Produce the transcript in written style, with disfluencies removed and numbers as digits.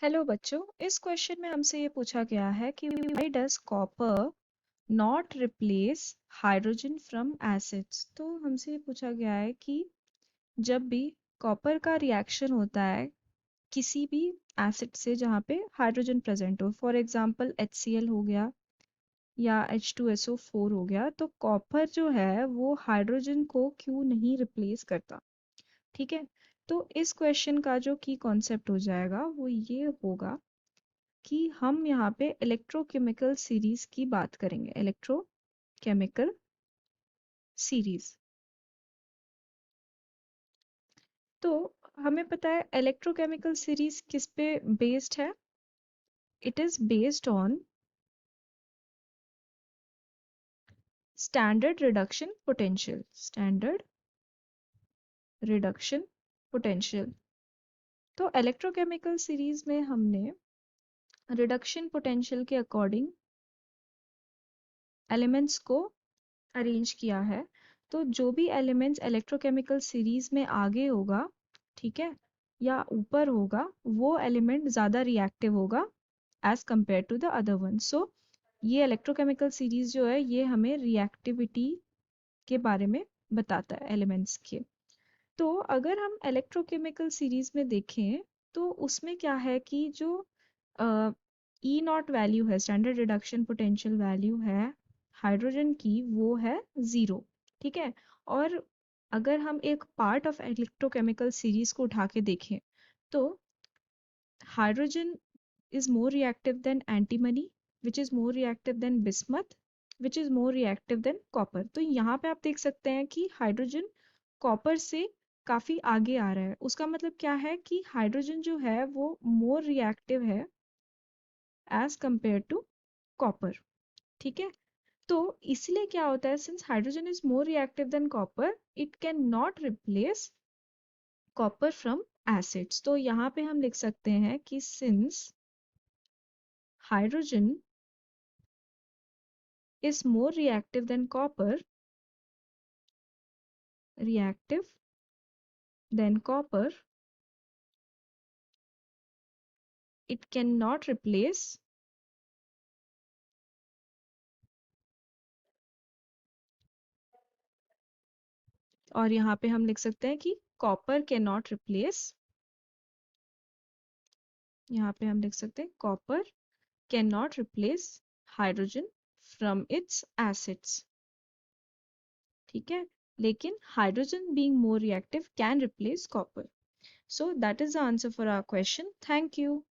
Hello बच्चों, इस question में हमसे ये पूछा गया है कि why does copper not replace hydrogen from acids. तो हमसे ये पूछा गया है कि जब भी कॉपर का रिएक्शन होता है किसी भी एसिड से जहाँ पे हाइड्रोजन प्रेजेंट हो, फॉर एग्जांपल HCl हो गया या H2SO4 हो गया, तो कॉपर जो है वो हाइड्रोजन को क्यों नहीं रिप्लेस करता। ठीक है, तो इस क्वेश्चन का जो की कॉन्सेप्ट हो जाएगा वो ये होगा कि हम यहाँ पे इलेक्ट्रोकेमिकल सीरीज की बात करेंगे। इलेक्ट्रोकेमिकल सीरीज, तो हमें पता है इलेक्ट्रोकेमिकल सीरीज किस पे बेस्ड है। It is based on standard reduction potential. Standard reduction potential, तो इलेक्ट्रोकेमिकल सीरीज में हमने रिडक्शन पोटेंशियल के अकॉर्डिंग एलिमेंट्स को अरेंज किया है। तो जो भी एलिमेंट्स इलेक्ट्रोकेमिकल सीरीज में आगे होगा, ठीक है, या ऊपर होगा, वो एलिमेंट ज़्यादा रिएक्टिव होगा as compared to the other one. So ये इलेक्ट्रोकेमिकल सीरीज जो है ये हमें रिएक्टिविटी के बारे में बताता है एलिमेंट्स के। तो अगर हम इलेक्ट्रोकेमिकल सीरीज में देखें तो उसमें क्या है कि जो ई नॉट वैल्यू है, स्टैंडर्ड रिडक्शन पोटेंशियल वैल्यू है हाइड्रोजन की, वो है 0। ठीक है, और अगर हम एक पार्ट ऑफ इलेक्ट्रोकेमिकल सीरीज को उठा के देखें तो hydrogen is more reactive than antimony, which is more reactive than bismuth, which is more reactive than copper। तो यहाँ पे आप देख सकते हैं कि हाइड्रोजन कॉपर से काफी आगे आ रहा है। उसका मतलब क्या है कि हाइड्रोजन जो है वो मोर रिएक्टिव है एज कंपेयर टू कॉपर। ठीक है, तो इसलिए क्या होता है, since hydrogen is more reactive than copper, it can not replace copper from acids. तो यहाँ पे हम लिख सकते हैं कि since hydrogen is more reactive than copper, reactive than copper, it cannot replace और यहाँ पे हम लिख सकते हैं कि कॉपर कैन नॉट रिप्लेस, यहाँ पे हम लिख सकते हैं copper can not replace hydrogen from its acids. ठीक है, लेकिन hydrogen being more reactive can replace copper. So that is the answer for our question. Thank you.